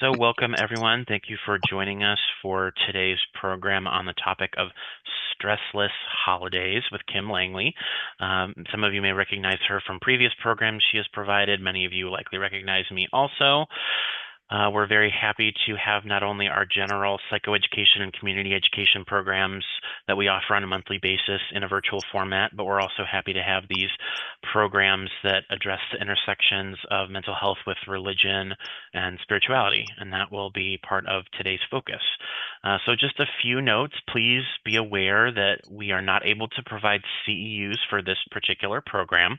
So welcome everyone. Thank you for joining us for today's program on the topic of stressless holidays with Kim Langley. Some of you may recognize her from previous programs she has provided. Many of you likely recognize me also. We're very happy to have not only our general psychoeducation and community education programs that we offer on a monthly basis in a virtual format, but we're also happy to have these programs that address the intersections of mental health with religion and spirituality, and that will be part of today's focus. So just a few notes. Please be aware that we are not able to provide CEUs for this particular program.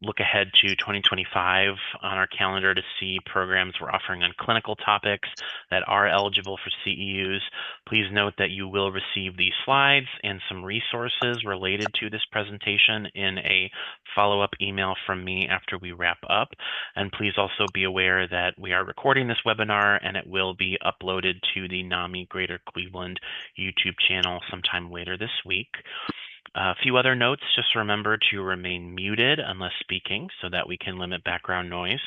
Look ahead to 2025 on our calendar to see programs we're offering on clinical topics that are eligible for CEUs. Please note that you will receive these slides and some resources related to this presentation in a follow-up email from me after we wrap up. And please also be aware that we are recording this webinar and it will be uploaded to the NAMI Greater Cleveland YouTube channel sometime later this week. A few other notes, just remember to remain muted unless speaking so that we can limit background noise.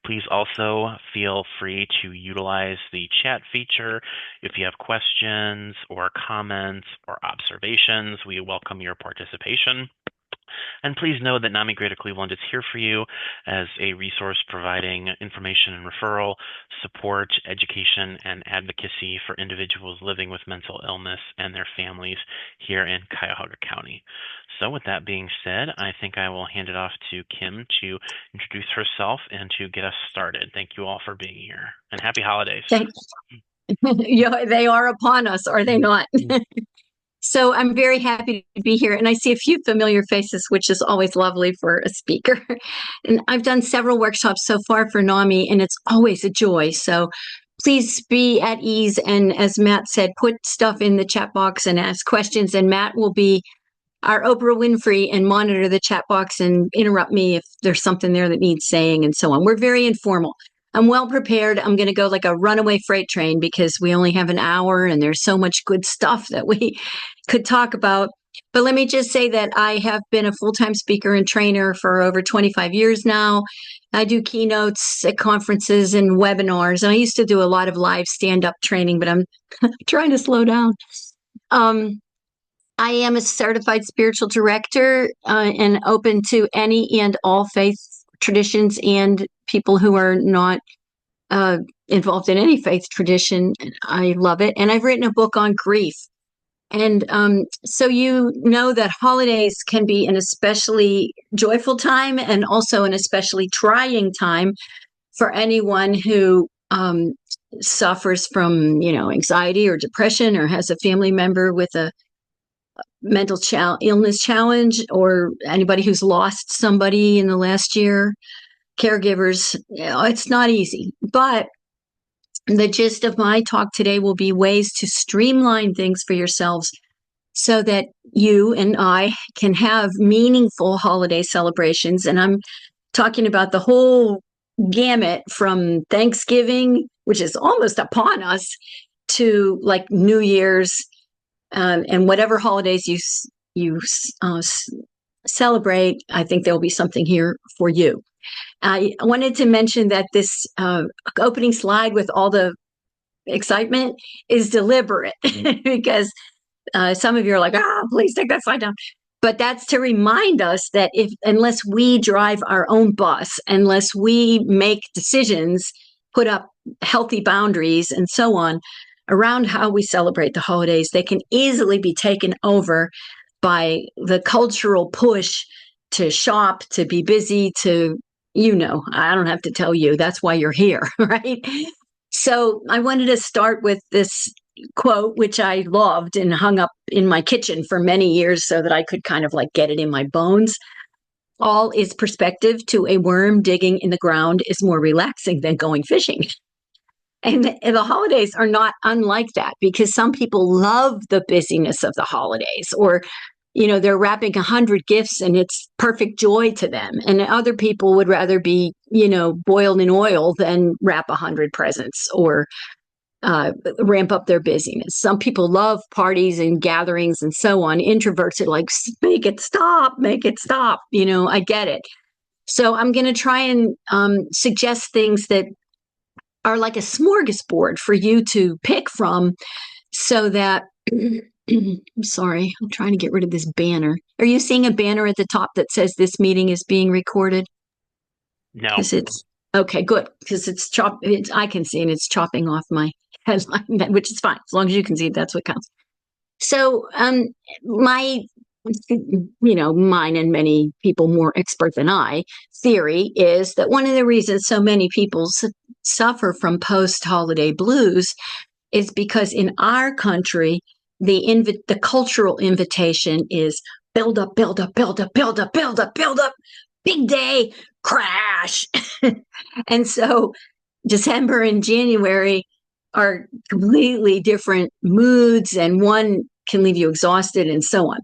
Please also feel free to utilize the chat feature. If you have questions or comments or observations, we welcome your participation. And please know that NAMI Greater Cleveland is here for you as a resource providing information and referral, support, education, and advocacy for individuals living with mental illness and their families here in Cuyahoga County. So with that being said, I think I will hand it off to Kim to introduce herself and to get us started. Thank you all for being here, and happy holidays. Thanks. Yeah, they are upon us, are they not? So I'm very happy to be here, and I see a few familiar faces, which is always lovely for a speaker. And I've done several workshops so far for NAMI, and it's always a joy. So please be at ease, and as Matt said, put stuff in the chat box and ask questions, and Matt will be our Oprah Winfrey and monitor the chat box and interrupt me if there's something there that needs saying and so on. We're very informal. I'm well prepared. I'm going to go like a runaway freight train because we only have an hour and there's so much good stuff that we could talk about. But let me just say that I have been a full-time speaker and trainer for over 25 years now. I do keynotes at conferences and webinars. And I used to do a lot of live stand-up training, but I'm trying to slow down. I am a certified spiritual director and open to any and all faith traditions and people who are not involved in any faith tradition. I love it. And I've written a book on grief. And so you know that holidays can be an especially joyful time and also an especially trying time for anyone who suffers from, anxiety or depression or has a family member with a mental illness challenge, or anybody who's lost somebody in the last year. Caregivers, it's not easy. But the gist of my talk today will be ways to streamline things for yourselves so that you and I can have meaningful holiday celebrations. And I'm talking about the whole gamut from Thanksgiving, which is almost upon us, to like New Year's, and whatever holidays you celebrate. I think there will be something here for you. I wanted to mention that this opening slide with all the excitement is deliberate because some of you are like, please take that slide down. But that's to remind us that unless we drive our own bus, unless we make decisions, put up healthy boundaries and so on around how we celebrate the holidays, they can easily be taken over by the cultural push to shop, to be busy, to I don't have to tell you, that's why you're here, right? So I wanted to start with this quote, which I loved and hung up in my kitchen for many years so that I could kind of like get it in my bones. All is perspective. To a worm, digging in the ground is more relaxing than going fishing. And the holidays are not unlike that, because some people love the busyness of the holidays, or they're wrapping 100 gifts and it's perfect joy to them. And other people would rather be, boiled in oil than wrap 100 presents or ramp up their busyness. Some people love parties and gatherings and so on. Introverts are like, make it stop. I get it. So I'm going to try and suggest things that are like a smorgasbord for you to pick from so that I'm sorry, I'm trying to get rid of this banner. Are you seeing a banner at the top that says this meeting is being recorded? No. Because it's okay, good. Because I can see, and it's chopping off my headline, which is fine as long as you can see it. That's what counts. So, my, mine and many people more expert than I theory is that one of the reasons so many people suffer from post-holiday blues is because in our country, the cultural invitation is build up, build up, build up, build up, build up, build up, big day, crash. And so December and January are completely different moods, and one can leave you exhausted and so on.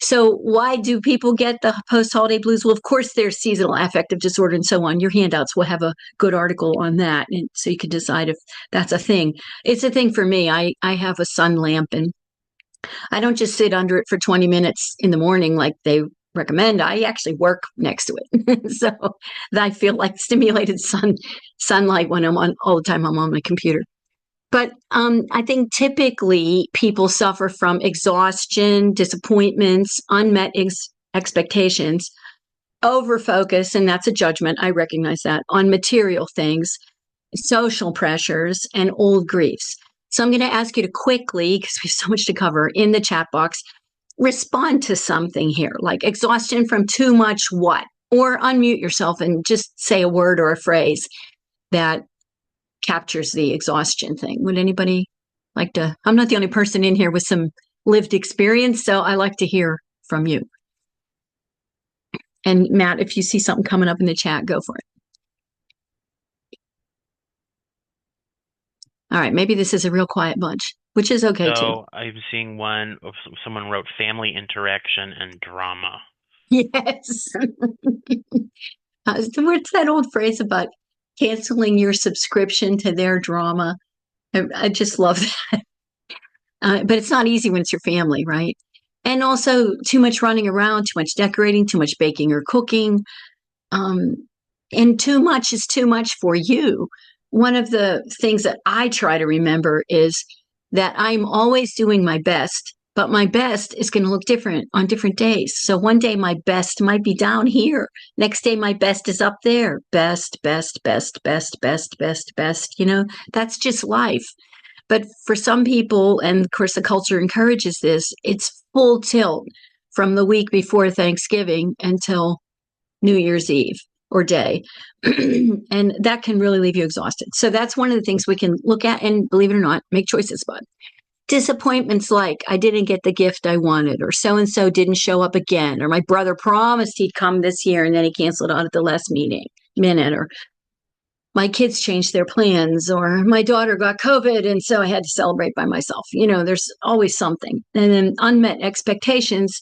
So why do people get the post-holiday blues? Well, of course, there's seasonal affective disorder and so on. Your handouts will have a good article on that, and so you can decide if that's a thing. It's a thing for me. I have a sun lamp, and I don't just sit under it for 20 minutes in the morning like they recommend. I actually work next to it. So I feel like stimulated sunlight when I'm on all the time I'm on my computer. But I think typically people suffer from exhaustion, disappointments, unmet expectations, overfocus, and that's a judgment. I recognize that on material things, social pressures, and old griefs. So I'm going to ask you to quickly, because we have so much to cover in the chat box, respond to something here, like exhaustion from too much what? Or unmute yourself and just say a word or a phrase that captures the exhaustion thing. Would anybody like to? I'm not the only person in here with some lived experience, so I like to hear from you. And Matt, if you see something coming up in the chat, go for it. All right, maybe this is a real quiet bunch, which is okay too. So I'm seeing one, someone wrote family interaction and drama. Yes. What's that old phrase about canceling your subscription to their drama? I just love that. But it's not easy when it's your family, right? And also too much running around, too much decorating, too much baking or cooking. And too much is too much for you. One of the things that I try to remember is that I'm always doing my best, but my best is going to look different on different days. So one day my best might be down here. Next day my best is up there. Best, best, best, best, best, best, best. That's just life. But for some people, and of course the culture encourages this, it's full tilt from the week before Thanksgiving until New Year's Eve or day. And that can really leave you exhausted. So that's one of the things we can look at and, believe it or not, make choices about. Disappointments like I didn't get the gift I wanted, or so-and-so didn't show up again, or my brother promised he'd come this year and then he canceled out at the last minute, or my kids changed their plans, or my daughter got COVID and so I had to celebrate by myself. There's always something. And then unmet expectations,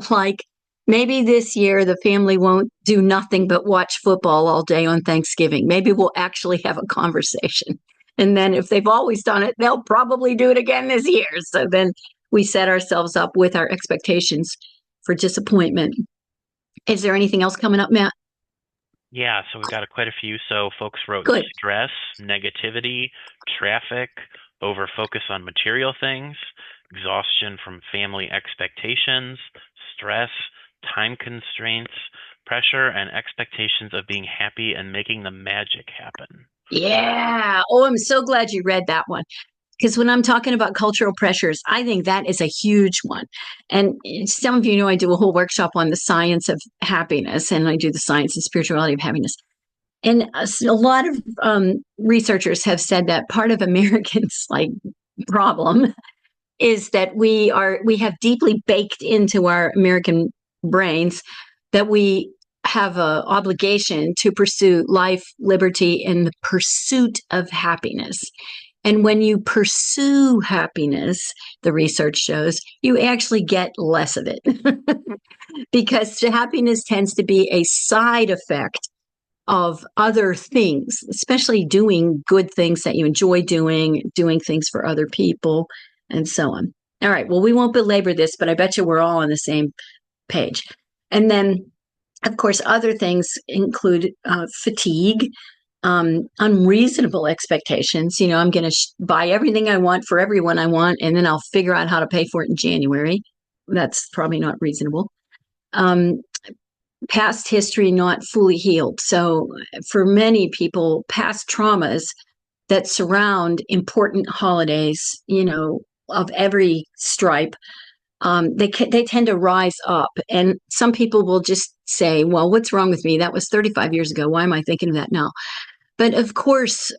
like maybe this year the family won't do nothing but watch football all day on Thanksgiving. Maybe we'll actually have a conversation. And then if they've always done it, they'll probably do it again this year. So then we set ourselves up with our expectations for disappointment. Is there anything else coming up, Matt? Yeah, so we've got quite a few. So folks wrote Good. Stress, negativity, traffic, over focus on material things, exhaustion from family expectations, stress, time constraints, pressure, and expectations of being happy and making the magic happen. Yeah. Oh, I'm so glad you read that one. Because when I'm talking about cultural pressures, I think that is a huge one. And some of you know I do a whole workshop on the science of happiness, and I do the science and spirituality of happiness. And a lot of researchers have said that part of Americans' problem is that we have deeply baked into our American brains that we have an obligation to pursue life, liberty, and the pursuit of happiness. And when you pursue happiness, the research shows, you actually get less of it because happiness tends to be a side effect of other things, especially doing good things that you enjoy doing things for other people, and so on. All right, well, we won't belabor this, but I bet you we're all on the same page. And then, of course, other things include fatigue, unreasonable expectations. I'm going to buy everything I want for everyone I want, and then I'll figure out how to pay for it in January. That's probably not reasonable. Um, Past history not fully healed. So for many people, past traumas that surround important holidays, of every stripe, they tend to rise up. And some people will just say, well, what's wrong with me? That was 35 years ago. Why am I thinking of that now? But of course,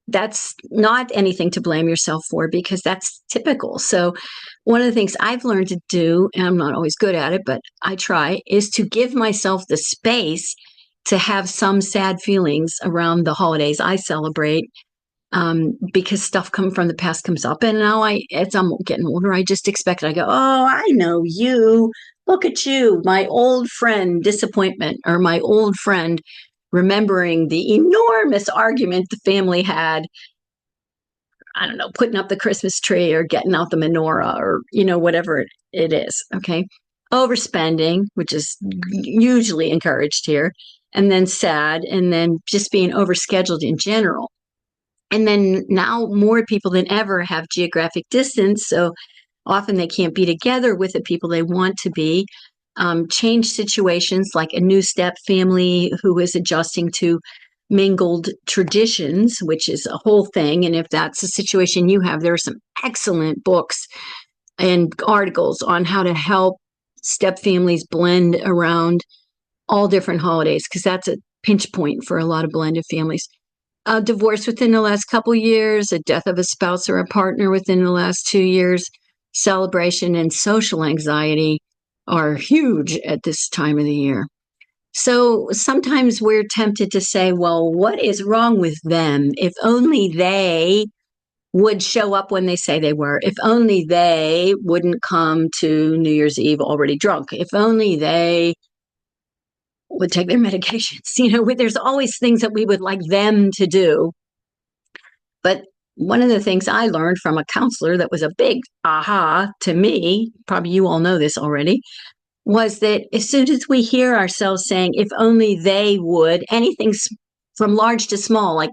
that's not anything to blame yourself for, because that's typical. So one of the things I've learned to do, and I'm not always good at it, but I try, is to give myself the space to have some sad feelings around the holidays I celebrate, because stuff from the past comes up. And now as I'm getting older, I just expect it. I go, oh, I know you. Look at you, my old friend disappointment, or my old friend remembering the enormous argument the family had, I don't know, putting up the Christmas tree or getting out the menorah, or, whatever it is. Okay. Overspending, which is usually encouraged here, and then sad, and then just being overscheduled in general. And then now more people than ever have geographic distance. So often they can't be together with the people they want to be. Change situations, like a new step family who is adjusting to mingled traditions, which is a whole thing. And if that's the situation you have, there are some excellent books and articles on how to help step families blend around all different holidays, because that's a pinch point for a lot of blended families. A divorce within the last couple years, a death of a spouse or a partner within the last 2 years, celebration and social anxiety are huge at this time of the year. So sometimes we're tempted to say, well, what is wrong with them? If only they would show up when they say they were. If only they wouldn't come to New Year's Eve already drunk. If only they would take their medications. There's always things that we would like them to do. But one of the things I learned from a counselor that was a big aha to me, probably you all know this already, was that as soon as we hear ourselves saying, if only they would, anything from large to small, like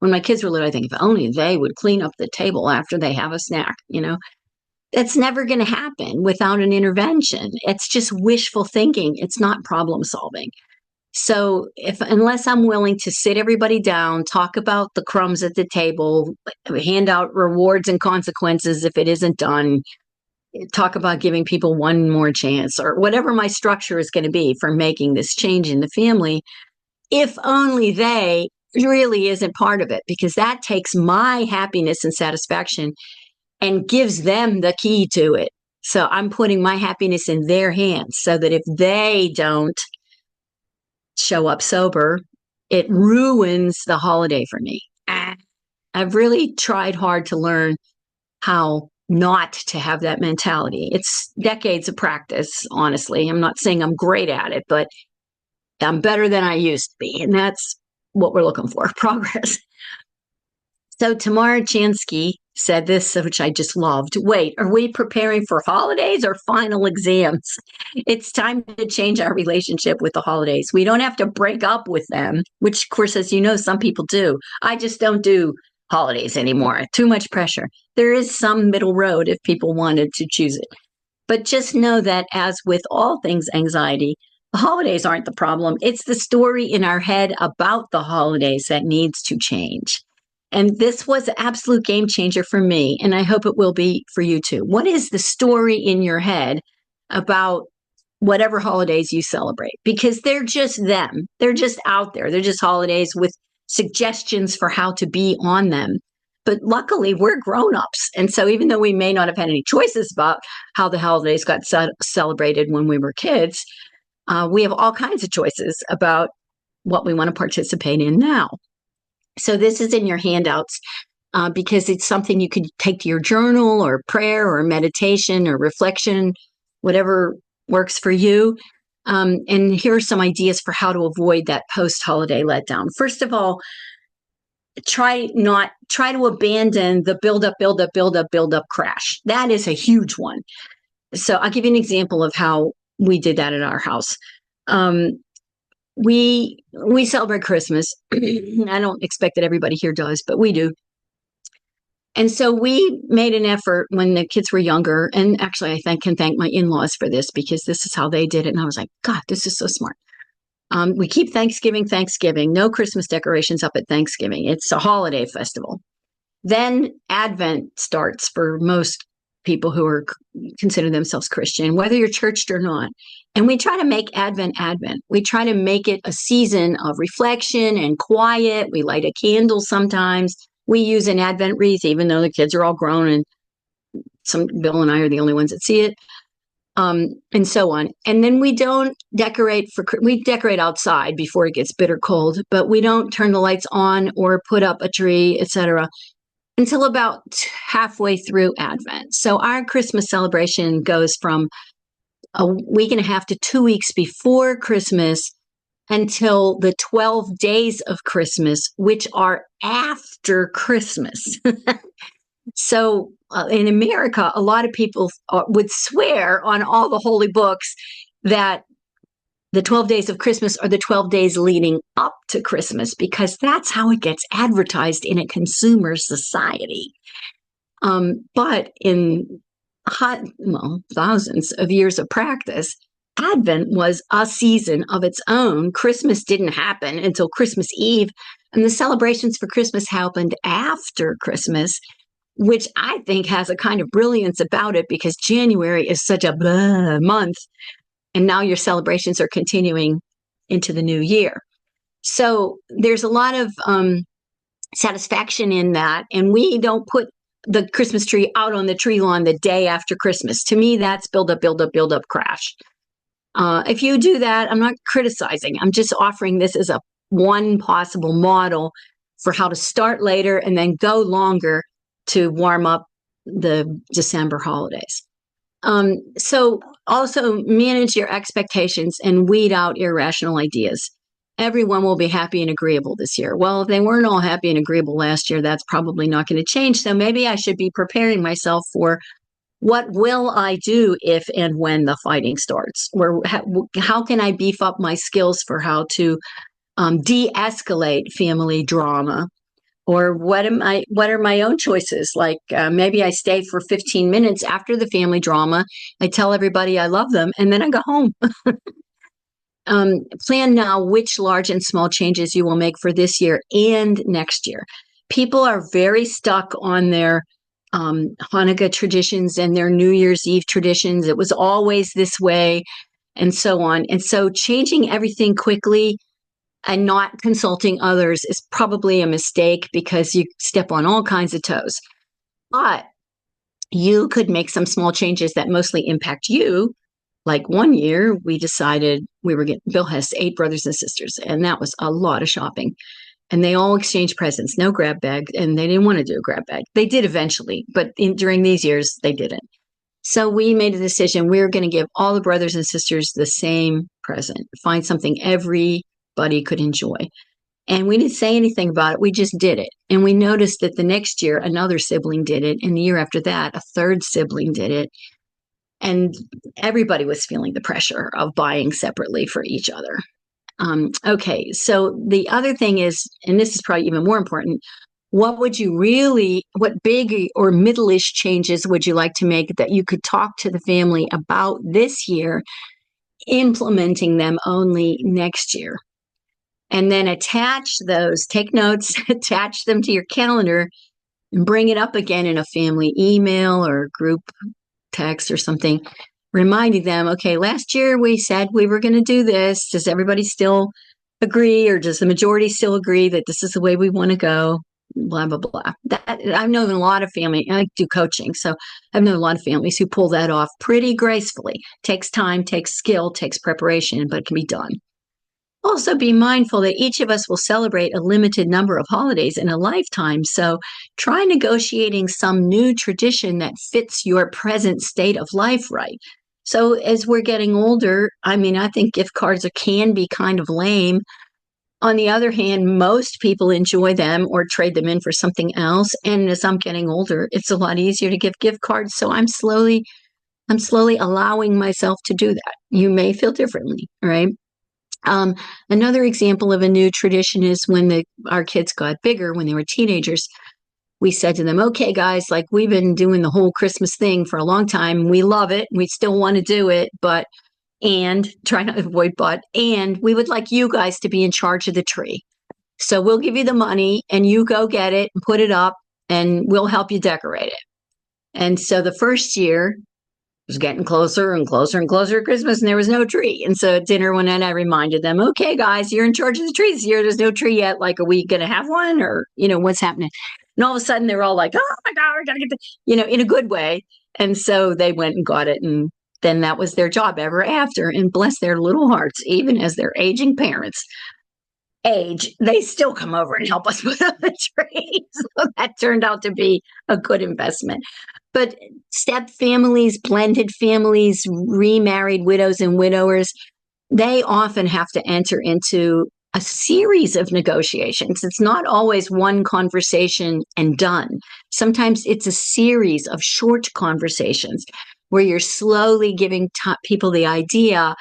when my kids were little, I think, if only they would clean up the table after they have a snack, that's never going to happen without an intervention. It's just wishful thinking. It's not problem solving. So unless I'm willing to sit everybody down, talk about the crumbs at the table, hand out rewards and consequences if it isn't done, talk about giving people one more chance, or whatever my structure is going to be for making this change in the family, if only they really isn't part of it, because that takes my happiness and satisfaction and gives them the key to it. So I'm putting my happiness in their hands, so that if they don't show up sober, it ruins the holiday for me. I've really tried hard to learn how not to have that mentality. It's decades of practice, honestly. I'm not saying I'm great at it, but I'm better than I used to be. And that's what we're looking for, progress. So Tamara Jansky said this, which I just loved. Wait, are we preparing for holidays or final exams? It's time to change our relationship with the holidays. We don't have to break up with them, which, of course, as you know, some people do. I just don't do holidays anymore. Too much pressure. There is some middle road if people wanted to choose it. But just know that, as with all things anxiety, the holidays aren't the problem. It's the story in our head about the holidays that needs to change. And this was an absolute game changer for me, and I hope it will be for you too. What is the story in your head about whatever holidays you celebrate? Because they're just them. They're just out there. They're just holidays with suggestions for how to be on them. But luckily, we're grown-ups. And so even though we may not have had any choices about how the holidays got celebrated when we were kids, we have all kinds of choices about what we want to participate in now. So this is in your handouts, because it's something you could take to your journal or prayer or meditation or reflection, whatever works for you. And here are some ideas for how to avoid that post-holiday letdown. First of all, try to abandon the build up crash. That is a huge one. So I'll give you an example of how we did that at our house. we celebrate Christmas. I don't expect that everybody here does, but we do. And so we made an effort when the kids were younger. And actually, can thank my in-laws for this because this is how they did it. And I was like, God, this is so smart. We keep Thanksgiving, no Christmas decorations up at Thanksgiving. It's a holiday festival. Then Advent starts for most people who are consider themselves Christian, whether you're churched or not. And we try to make Advent. We try to make it a season of reflection and quiet. We light a candle sometimes. We use an Advent wreath, even though the kids are all grown and Bill and I are the only ones that see it. And so on. And then we don't decorate we decorate outside before it gets bitter cold, but we don't turn the lights on or put up a tree, etc., until about halfway through Advent. So our Christmas celebration goes from a week and a half to 2 weeks before Christmas until the 12 days of Christmas, which are after Christmas. So in America, a lot of people would swear on all the holy books that the 12 days of Christmas are the 12 days leading up to Christmas, because that's how it gets advertised in a consumer society. But in thousands of years of practice, Advent was a season of its own. Christmas didn't happen until Christmas Eve, and the celebrations for Christmas happened after Christmas, which I think has a kind of brilliance about it because January is such a blah month. And now your celebrations are continuing into the new year. So there's a lot of satisfaction in that. And we don't put the Christmas tree out on the tree lawn the day after Christmas. To me, that's build up, crash. If you do that, I'm not criticizing. I'm just offering this as one possible model for how to start later and then go longer to warm up the December holidays. So also manage your expectations and weed out irrational ideas. Everyone will be happy and agreeable this year. Well, if they weren't all happy and agreeable last year, that's probably not going to change. So maybe I should be preparing myself for what will I do if and when the fighting starts? How can I beef up my skills for how to de-escalate family drama? Or what are my own choices? Like maybe I stay for 15 minutes after the family drama. I tell everybody I love them, and then I go home. Plan now which large and small changes you will make for this year and next year. People are very stuck on their Hanukkah traditions and their New Year's Eve traditions. It was always this way, and so on. And so changing everything quickly and not consulting others is probably a mistake because you step on all kinds of toes. But you could make some small changes that mostly impact you. Like one year, we decided Bill has 8 brothers and sisters, and that was a lot of shopping. And they all exchanged presents, no grab bag, and they didn't want to do a grab bag. They did eventually, but during these years, they didn't. So we made a decision. We're going to give all the brothers and sisters the same present, find something everybody could enjoy. And we didn't say anything about it. We just did it. And we noticed that the next year, another sibling did it. And the year after that, a third sibling did it. And everybody was feeling the pressure of buying separately for each other. Okay, so the other thing is, and this is probably even more important, what big or middle-ish changes would you like to make that you could talk to the family about this year, implementing them only next year? And then take notes, attach them to your calendar, and bring it up again in a family email or group text or something, reminding them, okay, last year we said we were going to do this. Does everybody still agree, or does the majority still agree that this is the way we want to go? Blah, blah, blah. I've known a lot of families, I do coaching, so I've known a lot of families who pull that off pretty gracefully. Takes time, takes skill, takes preparation, but it can be done. Also, be mindful that each of us will celebrate a limited number of holidays in a lifetime. So try negotiating some new tradition that fits your present state of life right. So as we're getting older, I think gift cards can be kind of lame. On the other hand, most people enjoy them or trade them in for something else. And as I'm getting older, it's a lot easier to give gift cards. So I'm slowly allowing myself to do that. You may feel differently, right? Um, Another example of a new tradition is when our kids got bigger, when they were teenagers, we said to them, okay, guys, like we've been doing the whole Christmas thing for a long time. We love it. We still want to do it, but, and try not to avoid, and we would like you guys to be in charge of the tree. So we'll give you the money and you go get it and put it up and we'll help you decorate it. And so the first year, was getting closer and closer and closer to Christmas, and there was no tree. And so at dinner one night, I reminded them, okay, guys, you're in charge of the tree this year. There's no tree yet. Like, are we going to have one, or, what's happening? And all of a sudden they're all like, oh my God, we got to get in a good way. And so they went and got it. And then that was their job ever after. And bless their little hearts, even as their aging parents age, they still come over and help us put up the tree. So that turned out to be a good investment. But step families, blended families, remarried widows and widowers, they often have to enter into a series of negotiations. It's not always one conversation and done. Sometimes it's a series of short conversations where you're slowly giving people the idea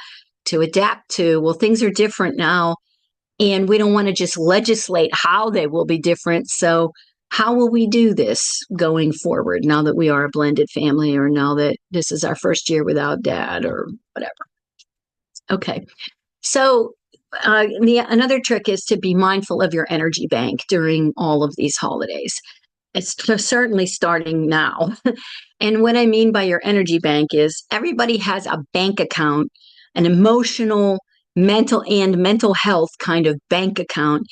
to adapt to, well, things are different now, and we don't want to just legislate how they will be different. So how will we do this going forward now that we are a blended family, or now that this is our first year without dad, or whatever? Okay. So another trick is to be mindful of your energy bank during all of these holidays. It's certainly starting now. And what I mean by your energy bank is everybody has a bank account, an emotional, mental health kind of bank account.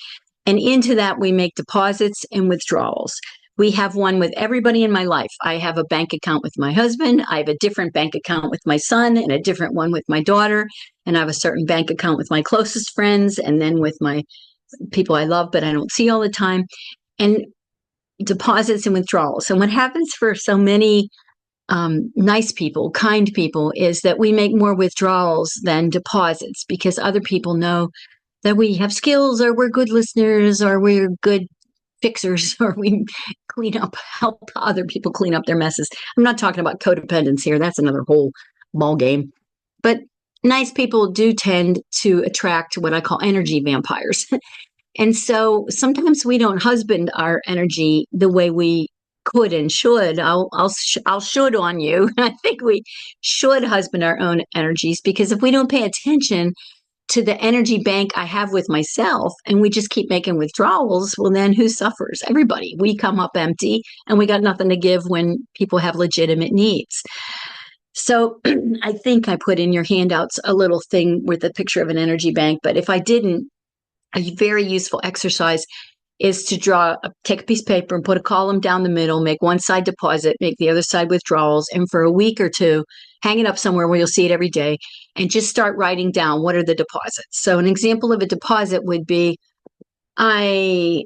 And into that, we make deposits and withdrawals. We have one with everybody in my life. I have a bank account with my husband. I have a different bank account with my son, and a different one with my daughter. And I have a certain bank account with my closest friends, and then with my people I love, but I don't see all the time. And deposits and withdrawals. And what happens for so many nice people, kind people, is that we make more withdrawals than deposits, because other people know that we have skills, or we're good listeners, or we're good fixers, or we help other people clean up their messes. I'm not talking about codependence here. That's another whole ball game. But nice people do tend to attract what I call energy vampires. And so sometimes we don't husband our energy the way we could and should. I'll should on you. I think we should husband our own energies, because if we don't pay attention to the energy bank I have with myself, and we just keep making withdrawals, well, then who suffers? Everybody. We come up empty, and we got nothing to give when people have legitimate needs. So I think I put in your handouts a little thing with a picture of an energy bank, but if I didn't, a very useful exercise is to take a piece of paper and put a column down the middle, make one side deposit, make the other side withdrawals, and for a week or two, hang it up somewhere where you'll see it every day, and just start writing down what are the deposits. So an example of a deposit would be, I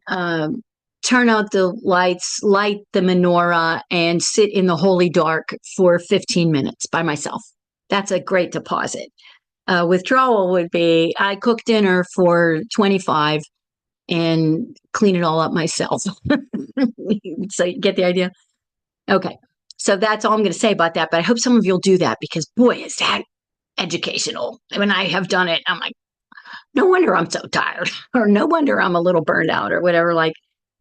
turn out the lights, light the menorah, and sit in the holy dark for 15 minutes by myself. That's a great deposit. Withdrawal would be, I cook dinner for 25 and clean it all up myself. So you get the idea? Okay. So that's all I'm going to say about that. But I hope some of you'll do that, because boy, is that educational. When I have done it, I'm like, no wonder I'm so tired, or no wonder I'm a little burned out, or whatever. Like,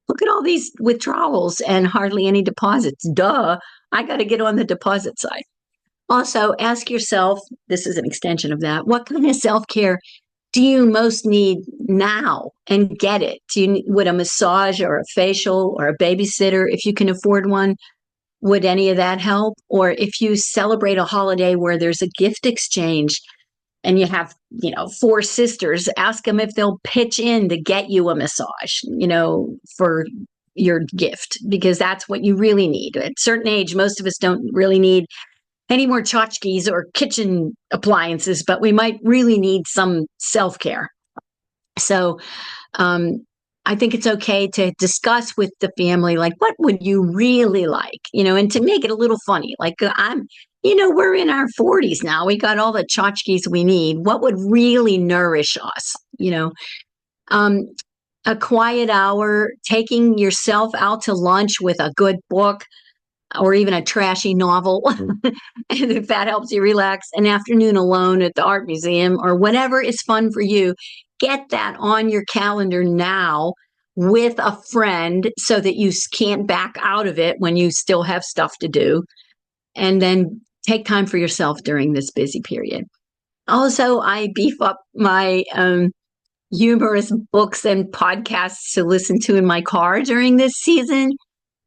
look at all these withdrawals and hardly any deposits. Duh. I got to get on the deposit side. Also, ask yourself, this is an extension of that, what kind of self-care do you most need now, and get it? Would a massage or a facial or a babysitter, if you can afford one, would any of that help? Or if you celebrate a holiday where there's a gift exchange and you have, 4 sisters, ask them if they'll pitch in to get you a massage, for your gift, because that's what you really need. At a certain age, most of us don't really need any more tchotchkes or kitchen appliances, but we might really need some self-care. So I think it's okay to discuss with the family, like, what would you really like, and to make it a little funny. Like, we're in our 40s now. We got all the tchotchkes we need. What would really nourish us? A quiet hour, taking yourself out to lunch with a good book, or even a trashy novel, and if that helps you relax, an afternoon alone at the art museum, or whatever is fun for you, get that on your calendar now with a friend so that you can't back out of it when you still have stuff to do. And then take time for yourself during this busy period. Also, I beef up my humorous books and podcasts to listen to in my car during this season.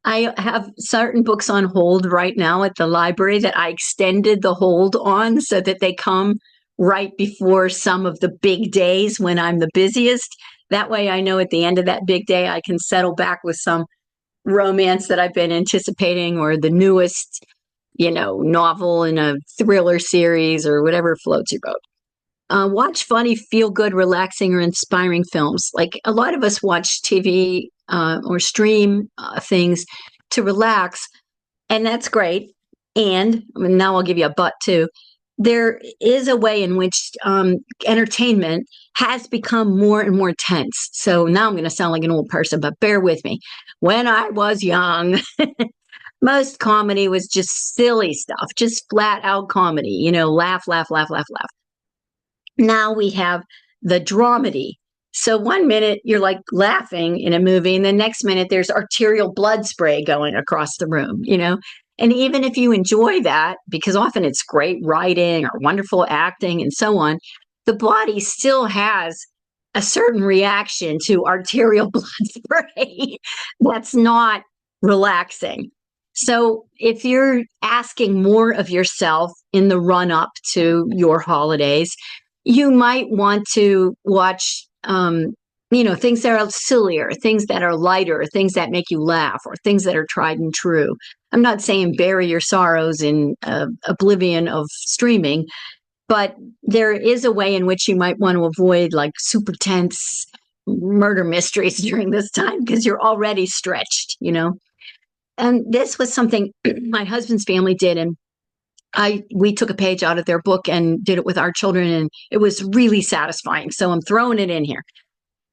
I have certain books on hold right now at the library that I extended the hold on so that they come right before some of the big days when I'm the busiest. That way, I know at the end of that big day, I can settle back with some romance that I've been anticipating, or the newest, novel in a thriller series, or whatever floats your boat. Watch funny, feel good, relaxing, or inspiring films. Like a lot of us watch TV or stream things to relax, and that's great. And now I'll give you a but too. There is a way in which entertainment has become more and more tense. So now I'm going to sound like an old person, but bear with me. When I was young, most comedy was just silly stuff, just flat out comedy, laugh, laugh, laugh, laugh, laugh. Now we have the dramedy. So one minute you're like laughing in a movie, and the next minute there's arterial blood spray going across the room, And even if you enjoy that, because often it's great writing or wonderful acting and so on, the body still has a certain reaction to arterial blood spray that's not relaxing. So if you're asking more of yourself in the run up to your holidays, you might want to watch, things that are sillier, things that are lighter, things that make you laugh, or things that are tried and true. I'm not saying bury your sorrows in oblivion of streaming, but there is a way in which you might want to avoid like super tense murder mysteries during this time because you're already stretched, And this was something my husband's family did, and we took a page out of their book and did it with our children, and it was really satisfying. So I'm throwing it in here.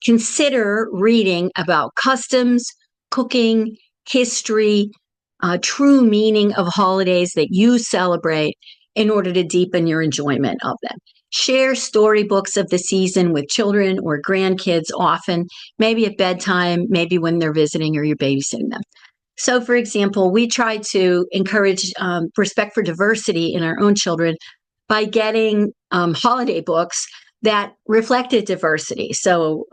Consider reading about customs, cooking, history, true meaning of holidays that you celebrate in order to deepen your enjoyment of them. Share storybooks of the season with children or grandkids often, maybe at bedtime, maybe when they're visiting or you're babysitting them. So, for example, we try to encourage respect for diversity in our own children by getting holiday books that reflected diversity. So,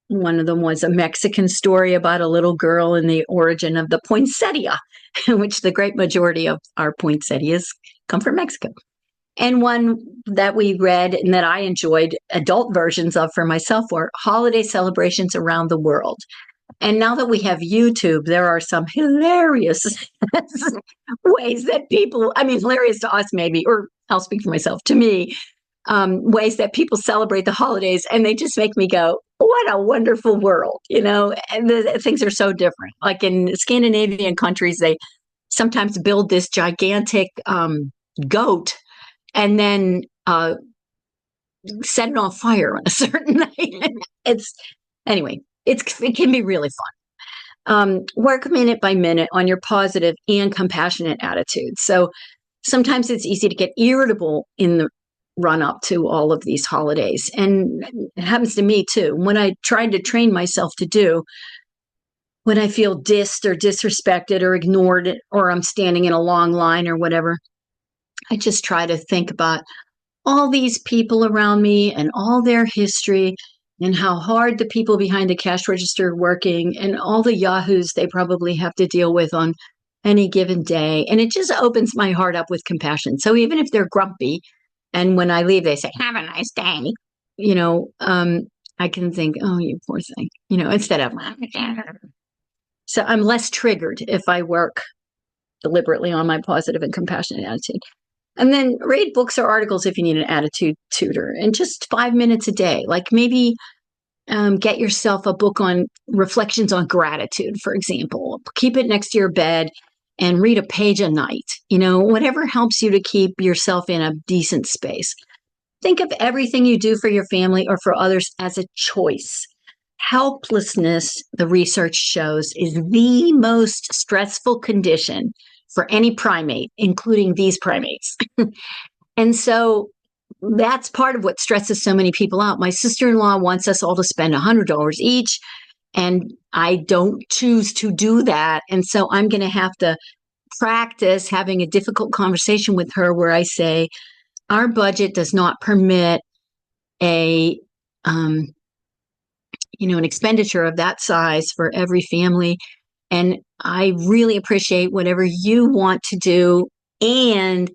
one of them was a Mexican story about a little girl and the origin of the poinsettia, which the great majority of our poinsettias come from Mexico. And one that we read and that I enjoyed adult versions of for myself were holiday celebrations around the world. And now that we have YouTube, there are some hilarious ways that people, hilarious to us maybe, or I'll speak for myself, to me, ways that people celebrate the holidays. And they just make me go, what a wonderful world, and things are so different. Like in Scandinavian countries, they sometimes build this gigantic goat and then set it on fire on a certain night. It can be really fun. Work minute by minute on your positive and compassionate attitude. So sometimes it's easy to get irritable in the run up to all of these holidays. And it happens to me too. When I tried to train myself to do, when I feel dissed or disrespected or ignored, or I'm standing in a long line or whatever, I just try to think about all these people around me and all their history and how hard the people behind the cash register are working and all the yahoos they probably have to deal with on any given day. And it just opens my heart up with compassion. So even if they're grumpy and when I leave, they say, have a nice day, I can think, oh, you poor thing, instead of, so I'm less triggered if I work deliberately on my positive and compassionate attitude. And then read books or articles if you need an attitude tutor, and just 5 minutes a day. Like maybe get yourself a book on reflections on gratitude, for example. Keep it next to your bed and read a page a night. Whatever helps you to keep yourself in a decent space. Think of everything you do for your family or for others as a choice. Helplessness, the research shows, is the most stressful condition for any primate, including these primates. And so that's part of what stresses so many people out. My sister-in-law wants us all to spend $100 each, and I don't choose to do that. And so I'm going to have to practice having a difficult conversation with her where I say, our budget does not permit a, an expenditure of that size for every family. And I really appreciate whatever you want to do. And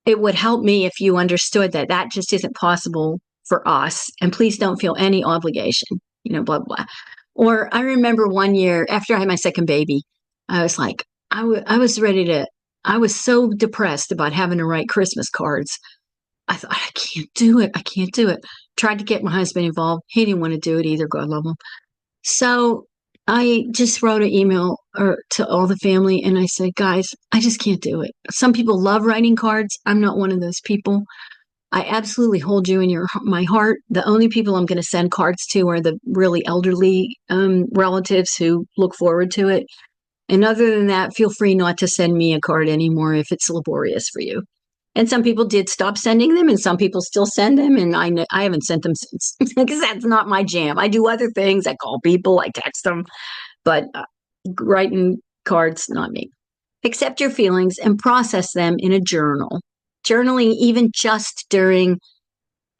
it would help me if you understood that that just isn't possible for us. And please don't feel any obligation, blah, blah. Or I remember one year after I had my second baby, I was like, I was so depressed about having to write Christmas cards. I thought, I can't do it. I can't do it. Tried to get my husband involved. He didn't want to do it either. God love him. So I just wrote an email to all the family and I said, guys, I just can't do it. Some people love writing cards. I'm not one of those people. I absolutely hold you in my heart. The only people I'm going to send cards to are the really elderly relatives who look forward to it. And other than that, feel free not to send me a card anymore if it's laborious for you. And some people did stop sending them, and some people still send them, and I haven't sent them since because that's not my jam. I do other things. I call people, I text them, but writing cards, not me. Accept your feelings and process them in a journal. Journaling, even just during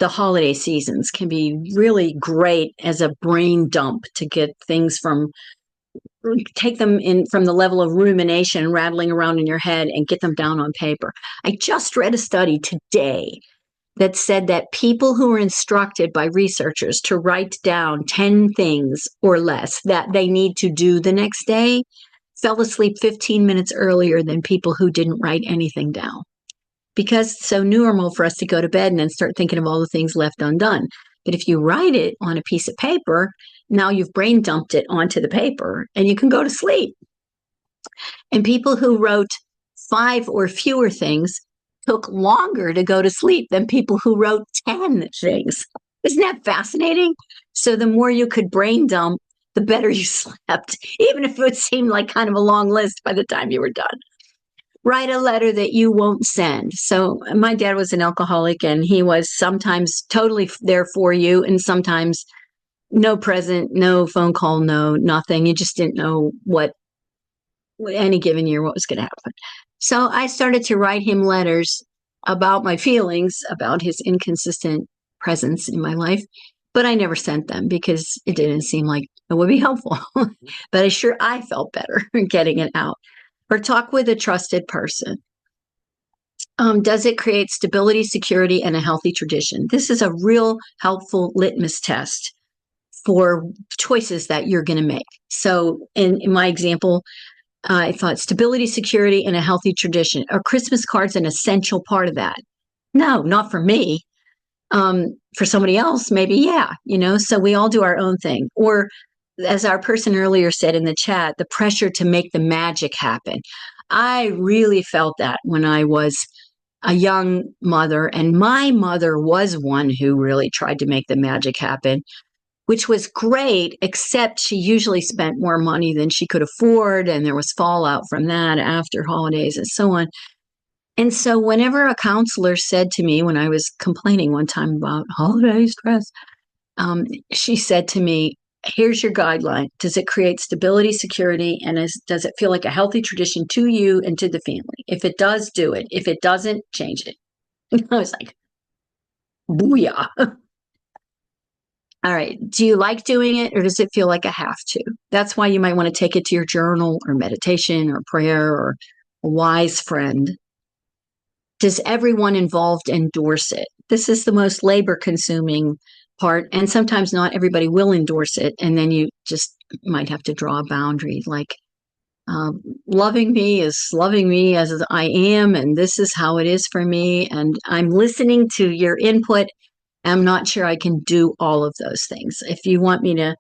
the holiday seasons, can be really great as a brain dump to get things take them in from the level of rumination rattling around in your head and get them down on paper. I just read a study today that said that people who were instructed by researchers to write down 10 things or less that they need to do the next day fell asleep 15 minutes earlier than people who didn't write anything down. Because it's so normal for us to go to bed and then start thinking of all the things left undone. But if you write it on a piece of paper, now you've brain dumped it onto the paper and you can go to sleep. And people who wrote 5 or fewer things took longer to go to sleep than people who wrote 10 things. Isn't that fascinating? So the more you could brain dump, the better you slept, even if it seemed like kind of a long list by the time you were done. Write a letter that you won't send. So my dad was an alcoholic, and he was sometimes totally there for you and sometimes no present, no phone call, no nothing. You just didn't know what any given year what was going to happen. So I started to write him letters about my feelings about his inconsistent presence in my life, but I never sent them because it didn't seem like it would be helpful. But I felt better getting it out. Or talk with a trusted person. Does it create stability, security, and a healthy tradition? This is a real helpful litmus test for choices that you're going to make. So in my example, I thought stability, security, and a healthy tradition. Are Christmas cards an essential part of that? No, not for me. For somebody else, maybe, yeah, so we all do our own thing. Or as our person earlier said in the chat, the pressure to make the magic happen. I really felt that when I was a young mother, and my mother was one who really tried to make the magic happen, which was great, except she usually spent more money than she could afford, and there was fallout from that after holidays and so on. And so whenever a counselor said to me, when I was complaining one time about holiday stress, she said to me, here's your guideline. Does it create stability, security, and does it feel like a healthy tradition to you and to the family? If it does, do it. If it doesn't, change it. I was like, booyah. All right. Do you like doing it, or does it feel like a have to? That's why you might want to take it to your journal or meditation or prayer or a wise friend. Does everyone involved endorse it? This is the most labor-consuming part, and sometimes not everybody will endorse it, and then you just might have to draw a boundary, like loving me is loving me as I am, and this is how it is for me, and I'm listening to your input. I'm not sure I can do all of those things. If you want me to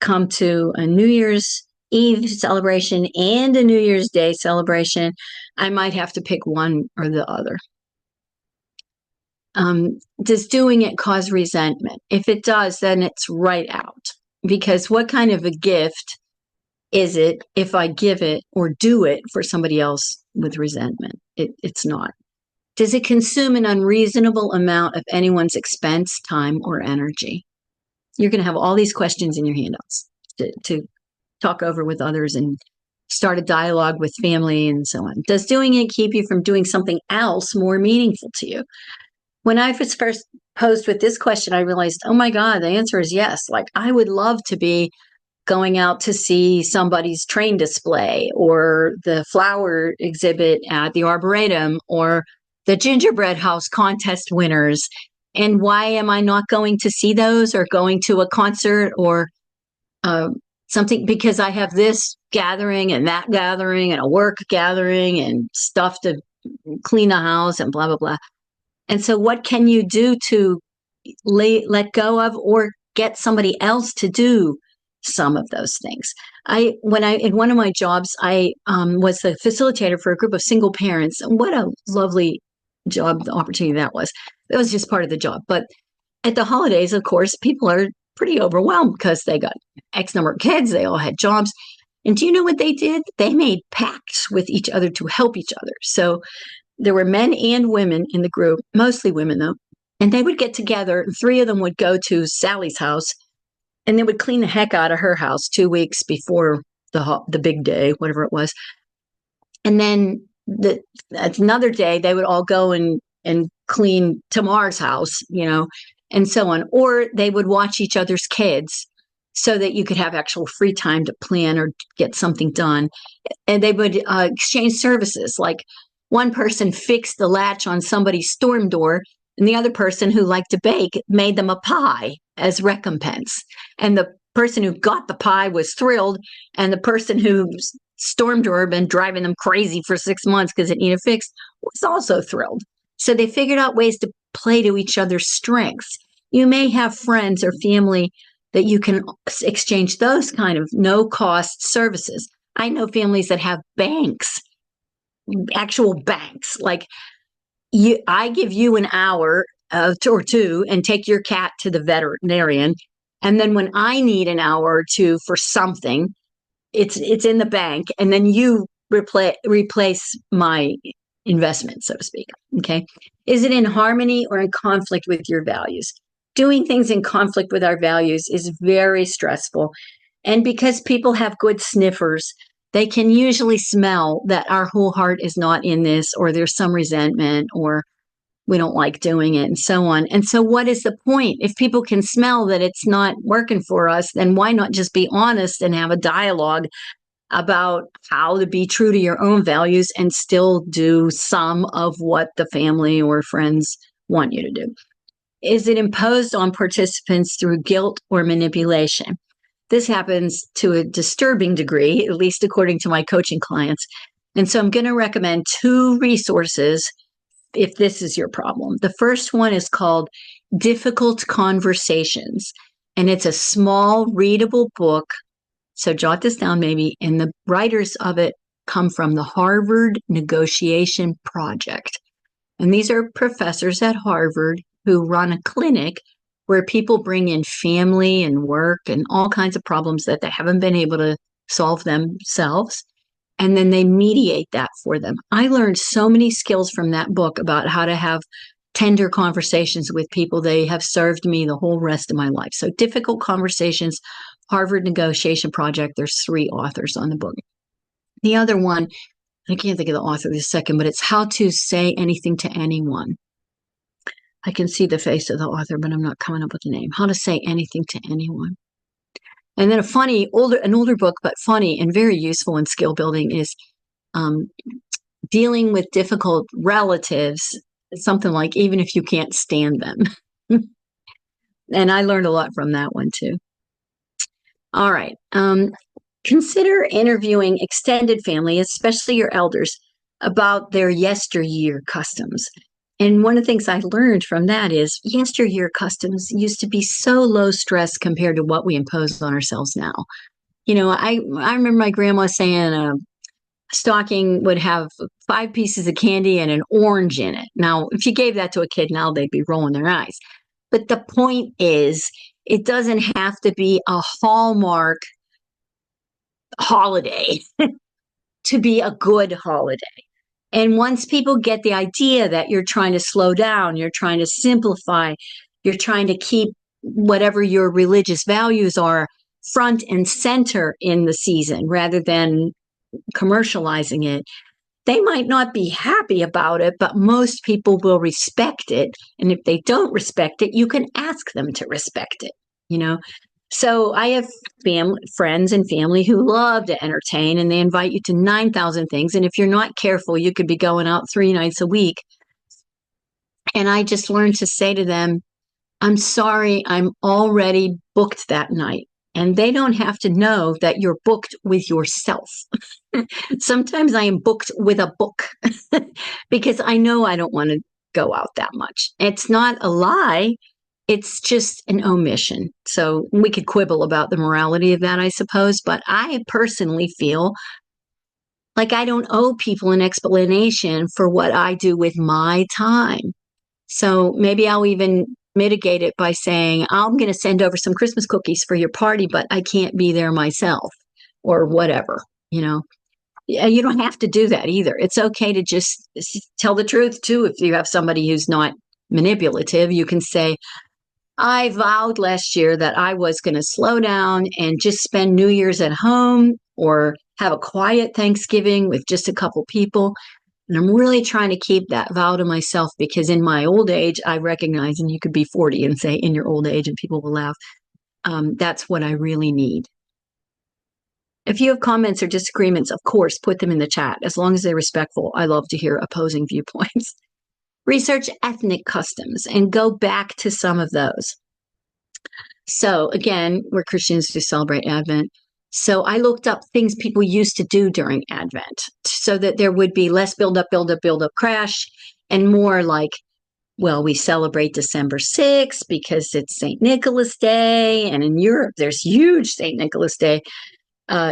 come to a New Year's Eve celebration and a New Year's Day celebration, I might have to pick one or the other. Does doing it cause resentment? If it does, then it's right out. Because what kind of a gift is it if I give it or do it for somebody else with resentment? It's not. Does it consume an unreasonable amount of anyone's expense, time, or energy? You're going to have all these questions in your handouts to talk over with others and start a dialogue with family and so on. Does doing it keep you from doing something else more meaningful to you? When I was first posed with this question, I realized, oh my God, the answer is yes. Like, I would love to be going out to see somebody's train display or the flower exhibit at the Arboretum or the gingerbread house contest winners. And why am I not going to see those or going to a concert or something? Because I have this gathering and that gathering and a work gathering and stuff to clean the house and blah, blah, blah. And so what can you do to let go of or get somebody else to do some of those things? In one of my jobs, I was the facilitator for a group of single parents. And what a lovely job, the opportunity that was. It was just part of the job. But at the holidays, of course, people are pretty overwhelmed because they got X number of kids. They all had jobs. And do you know what they did? They made pacts with each other to help each other. So there were men and women in the group, mostly women though, and they would get together. Three of them would go to Sally's house and they would clean the heck out of her house 2 weeks before the big day, whatever it was. And then another day they would all go and clean Tamar's house, and so on. Or they would watch each other's kids so that you could have actual free time to plan or get something done. And they would exchange services. Like one person fixed the latch on somebody's storm door, and the other person who liked to bake made them a pie as recompense. And the person who got the pie was thrilled, and the person whose storm door had been driving them crazy for 6 months because it needed fixed was also thrilled. So they figured out ways to play to each other's strengths. You may have friends or family that you can exchange those kind of no-cost services. I know families that have banks, actual banks. Like I give you an hour or two and take your cat to the veterinarian. And then when I need an hour or two for something, it's in the bank. And then you replace my investment, so to speak. Okay. Is it in harmony or in conflict with your values? Doing things in conflict with our values is very stressful. And because people have good sniffers, they can usually smell that our whole heart is not in this, or there's some resentment, or we don't like doing it, and so on. And so what is the point? If people can smell that it's not working for us, then why not just be honest and have a dialogue about how to be true to your own values and still do some of what the family or friends want you to do? Is it imposed on participants through guilt or manipulation? This happens to a disturbing degree, at least according to my coaching clients. And so I'm going to recommend 2 resources if this is your problem. The first one is called Difficult Conversations, and it's a small, readable book. So jot this down maybe. And the writers of it come from the Harvard Negotiation Project. And these are professors at Harvard who run a clinic where people bring in family and work and all kinds of problems that they haven't been able to solve themselves. And then they mediate that for them. I learned so many skills from that book about how to have tender conversations with people. They have served me the whole rest of my life. So Difficult Conversations, Harvard Negotiation Project. There's 3 authors on the book. The other one, I can't think of the author this second, but it's How to Say Anything to Anyone. I can see the face of the author, but I'm not coming up with the name. How to Say Anything to Anyone. And then an older book, but funny and very useful in skill building is Dealing with Difficult Relatives, something like Even If You Can't Stand Them. And I learned a lot from that one too. All right. Consider interviewing extended family, especially your elders, about their yesteryear customs. And one of the things I learned from that is yesteryear customs used to be so low stress compared to what we impose on ourselves now. I remember my grandma saying a stocking would have 5 pieces of candy and an orange in it. Now, if you gave that to a kid now, they'd be rolling their eyes. But the point is, it doesn't have to be a Hallmark holiday to be a good holiday. And once people get the idea that you're trying to slow down, you're trying to simplify, you're trying to keep whatever your religious values are front and center in the season rather than commercializing it, they might not be happy about it, but most people will respect it. And if they don't respect it, you can ask them to respect it, you know? So I have friends and family who love to entertain, and they invite you to 9,000 things. And if you're not careful, you could be going out 3 nights a week. And I just learned to say to them, I'm sorry, I'm already booked that night. And they don't have to know that you're booked with yourself. Sometimes I am booked with a book because I know I don't want to go out that much. It's not a lie. It's just an omission. So we could quibble about the morality of that, I suppose. But I personally feel like I don't owe people an explanation for what I do with my time. So maybe I'll even mitigate it by saying, I'm going to send over some Christmas cookies for your party, but I can't be there myself or whatever, you know. You don't have to do that either. It's okay to just tell the truth too. If you have somebody who's not manipulative, you can say, I vowed last year that I was going to slow down and just spend New Year's at home or have a quiet Thanksgiving with just a couple people. And I'm really trying to keep that vow to myself because in my old age, I recognize, and you could be 40 and say in your old age and people will laugh, that's what I really need. If you have comments or disagreements, of course, put them in the chat. As long as they're respectful, I love to hear opposing viewpoints. Research ethnic customs and go back to some of those. So again, we're Christians who celebrate Advent. So I looked up things people used to do during Advent so that there would be less build up, crash, and more like, well, we celebrate December 6th because it's St. Nicholas Day. And in Europe, there's huge St. Nicholas Day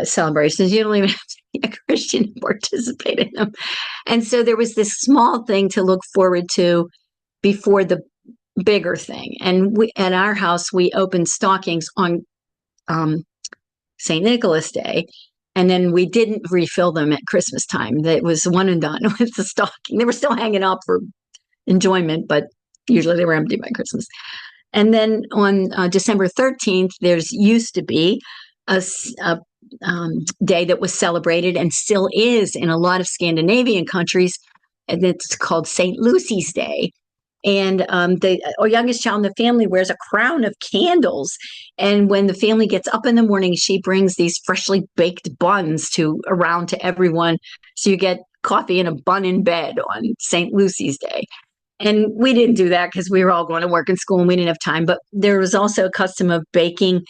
celebrations. You don't even have to be a Christian to participate in them. And so there was this small thing to look forward to before the bigger thing. And we, at our house, we opened stockings on St. Nicholas Day. And then we didn't refill them at Christmas time. That was one and done with the stocking. They were still hanging up for enjoyment, but usually they were empty by Christmas. And then on December 13th, there's used to be a day that was celebrated and still is in a lot of Scandinavian countries, and it's called St. Lucy's Day. And the youngest child in the family wears a crown of candles. And when the family gets up in the morning, she brings these freshly baked buns around to everyone. So you get coffee and a bun in bed on St. Lucy's Day. And we didn't do that because we were all going to work and school and we didn't have time. But there was also a custom of baking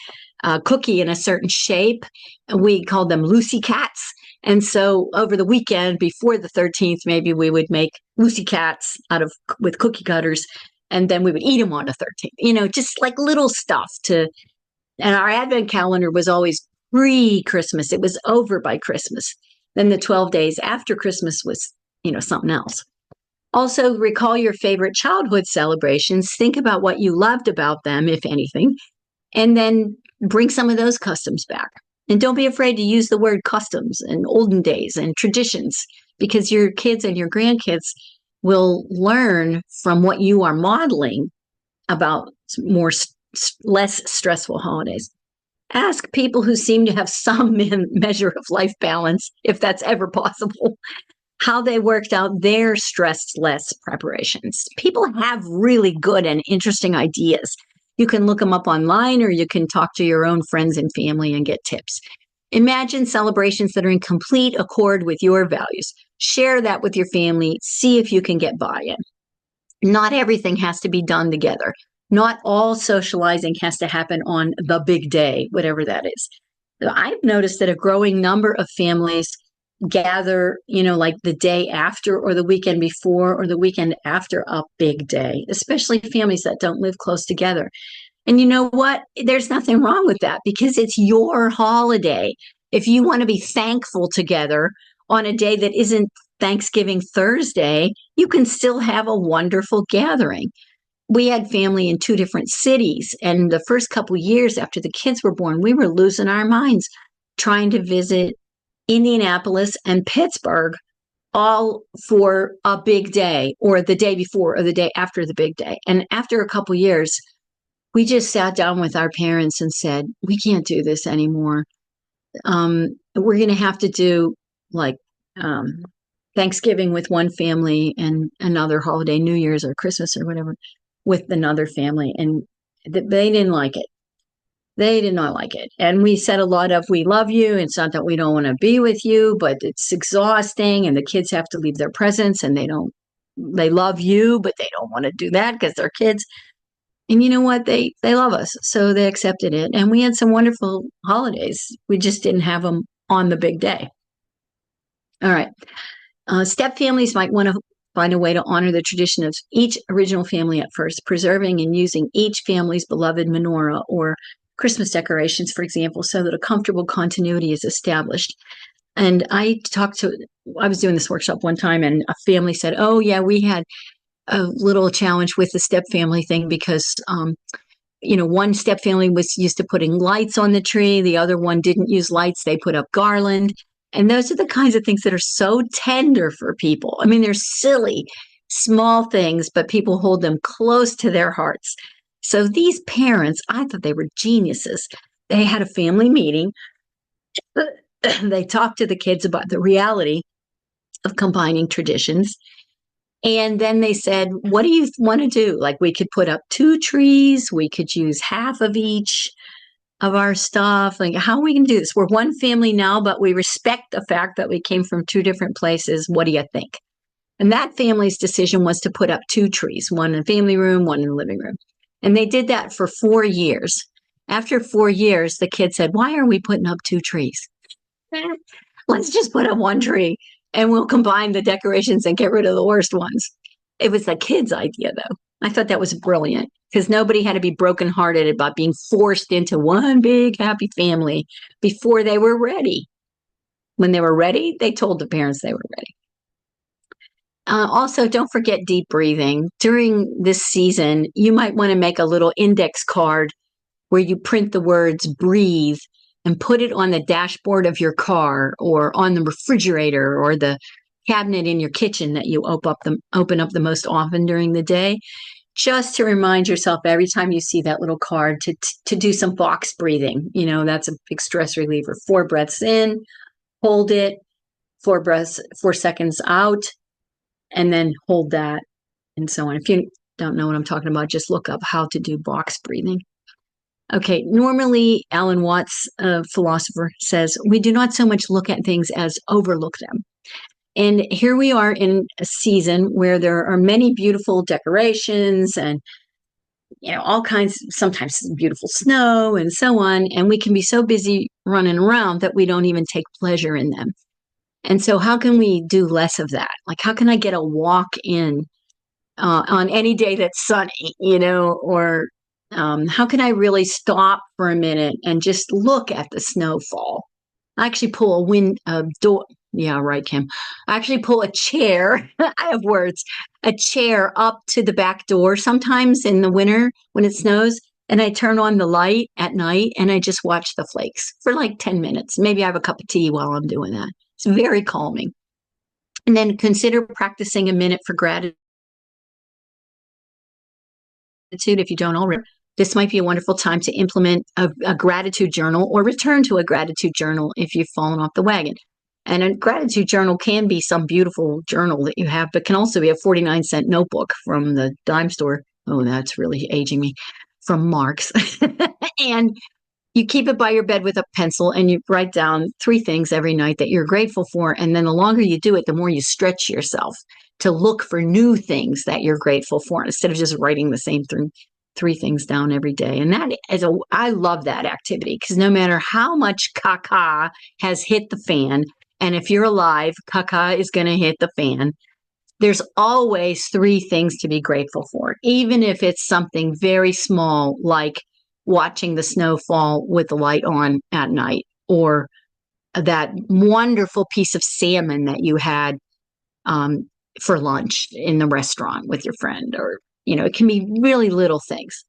a cookie in a certain shape. We called them Lucy Cats. And so over the weekend before the 13th, maybe we would make Lucy Cats with cookie cutters, and then we would eat them on the 13th. You know, just like little stuff and our Advent calendar was always pre-Christmas. It was over by Christmas. Then the 12 days after Christmas was, something else. Also, recall your favorite childhood celebrations. Think about what you loved about them, if anything, and then bring some of those customs back. And don't be afraid to use the word customs and olden days and traditions, because your kids and your grandkids will learn from what you are modeling about less stressful holidays. Ask people who seem to have some measure of life balance, if that's ever possible, how they worked out their stress-less preparations. People have really good and interesting ideas. You can look them up online, or you can talk to your own friends and family and get tips. Imagine celebrations that are in complete accord with your values. Share that with your family. See if you can get buy-in. Not everything has to be done together. Not all socializing has to happen on the big day, whatever that is. I've noticed that a growing number of families gather, like the day after or the weekend before or the weekend after a big day, especially families that don't live close together. And you know what? There's nothing wrong with that because it's your holiday. If you want to be thankful together on a day that isn't Thanksgiving Thursday, you can still have a wonderful gathering. We had family in 2 different cities, and the first couple years after the kids were born, we were losing our minds. trying to visit Indianapolis and Pittsburgh all for a big day or the day before or the day after the big day. And after a couple years, we just sat down with our parents and said, we can't do this anymore. We're going to have to do like Thanksgiving with one family and another holiday, New Year's or Christmas or whatever, with another family. And they didn't like it. They did not like it. And we said a lot of, we love you. It's not that we don't want to be with you, but it's exhausting. And the kids have to leave their presents and they love you, but they don't want to do that because they're kids. And you know what? They love us. So they accepted it. And we had some wonderful holidays. We just didn't have them on the big day. All right. Step families might want to find a way to honor the tradition of each original family at first, preserving and using each family's beloved menorah or Christmas decorations, for example, so that a comfortable continuity is established. And I was doing this workshop one time and a family said, oh yeah, we had a little challenge with the step family thing because, one step family was used to putting lights on the tree. The other one didn't use lights. They put up garland. And those are the kinds of things that are so tender for people. I mean, they're silly, small things, but people hold them close to their hearts. So these parents, I thought they were geniuses. They had a family meeting. They talked to the kids about the reality of combining traditions. And then they said, what do you want to do? Like we could put up 2 trees. We could use half of each of our stuff. Like, how are we going to do this? We're one family now, but we respect the fact that we came from 2 different places. What do you think? And that family's decision was to put up 2 trees, one in the family room, one in the living room. And they did that for 4 years. After 4 years, the kid said, why are we putting up 2 trees? Let's just put up 1 tree and we'll combine the decorations and get rid of the worst ones. It was the kid's idea, though. I thought that was brilliant because nobody had to be brokenhearted about being forced into one big happy family before they were ready. When they were ready, they told the parents they were ready. Also, don't forget deep breathing. During this season, you might want to make a little index card where you print the words breathe and put it on the dashboard of your car or on the refrigerator or the cabinet in your kitchen that you open up the most often during the day, just to remind yourself every time you see that little card to do some box breathing. That's a big stress reliever. 4 breaths in, hold it, 4 seconds out, and then hold that, and so on. If you don't know what I'm talking about, just look up how to do box breathing. Okay, normally Alan Watts, a philosopher, says we do not so much look at things as overlook them. And here we are in a season where there are many beautiful decorations and all kinds, sometimes beautiful snow and so on, and we can be so busy running around that we don't even take pleasure in them. And so how can we do less of that? Like, how can I get a walk in on any day that's sunny, or how can I really stop for a minute and just look at the snowfall? I actually pull a door. Yeah, right, Kim. I actually pull a chair. I have words. A chair up to the back door sometimes in the winter when it snows. And I turn on the light at night and I just watch the flakes for like 10 minutes. Maybe I have a cup of tea while I'm doing that. It's very calming. And then consider practicing a minute for gratitude if you don't already. This might be a wonderful time to implement a gratitude journal or return to a gratitude journal if you've fallen off the wagon. And a gratitude journal can be some beautiful journal that you have, but can also be a 49-cent notebook from the dime store. Oh, that's really aging me. From Mark's. And you keep it by your bed with a pencil and you write down 3 things every night that you're grateful for. And then the longer you do it, the more you stretch yourself to look for new things that you're grateful for instead of just writing the same 3 things down every day. And I love that activity because no matter how much caca has hit the fan, and if you're alive, caca is going to hit the fan, there's always 3 things to be grateful for, even if it's something very small like watching the snow fall with the light on at night, or that wonderful piece of salmon that you had for lunch in the restaurant with your friend, or, it can be really little things.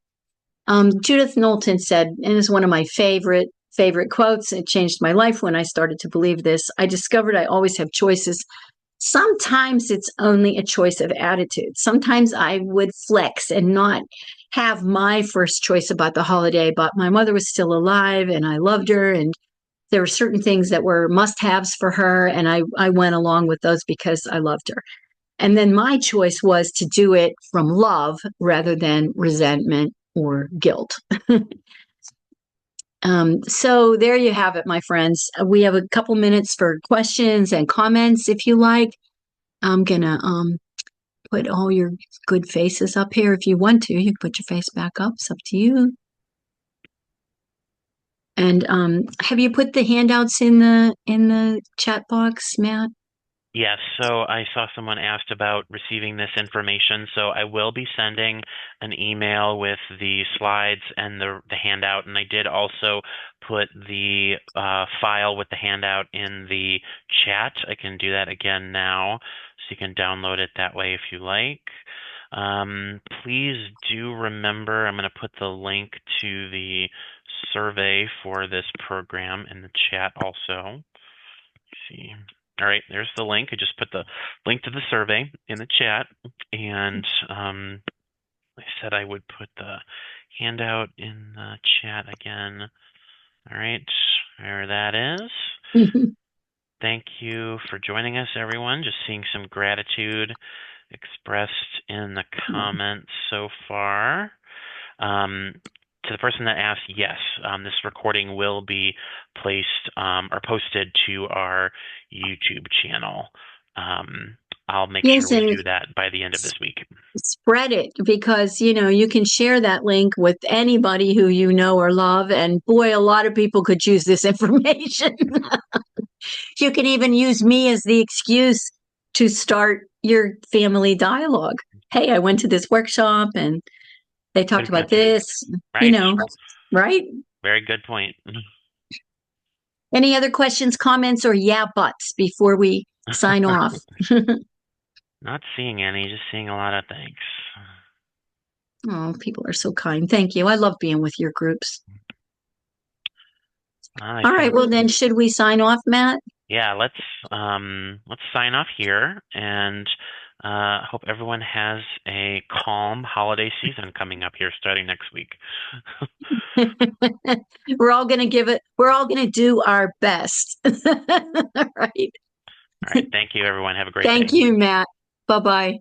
Judith Knowlton said, and it's one of my favorite favorite quotes. It changed my life when I started to believe this. I discovered I always have choices. Sometimes it's only a choice of attitude. Sometimes I would flex and not have my first choice about the holiday, but my mother was still alive and I loved her, and there were certain things that were must-haves for her, and I went along with those because I loved her. And then my choice was to do it from love rather than resentment or guilt. So there you have it, my friends. We have a couple minutes for questions and comments if you like. I'm going to put all your good faces up here. If you want to, you can put your face back up. It's up to you. And have you put the handouts in the chat box, Matt? Yes, so I saw someone asked about receiving this information, so I will be sending an email with the slides and the handout, and I did also put the file with the handout in the chat. I can do that again now, so you can download it that way if you like. Please do remember, I'm going to put the link to the survey for this program in the chat also. Let's see. All right, there's the link. I just put the link to the survey in the chat, and I said I would put the handout in the chat again. All right, there that is. Thank you for joining us, everyone. Just seeing some gratitude expressed in the comments so far. To the person that asked, yes, this recording will be placed or posted to our YouTube channel. I'll make sure we do that by the end of this week. Spread it, because you can share that link with anybody who you know or love, and boy, a lot of people could use this information. You can even use me as the excuse to start your family dialogue. Hey, I went to this workshop and they talked about this, right? Right? Very good point. Any other questions, comments, or yeah buts before we sign off? Not seeing any, just seeing a lot of thanks. Oh, people are so kind. Thank you. I love being with your groups. All right. Well, then, should we sign off, Matt? Yeah, let's sign off here, and hope everyone has a calm holiday season coming up here starting next week. We're all going to do our best. All right. All right. Thank you, everyone. Have a great day. Thank you, Matt. Bye-bye.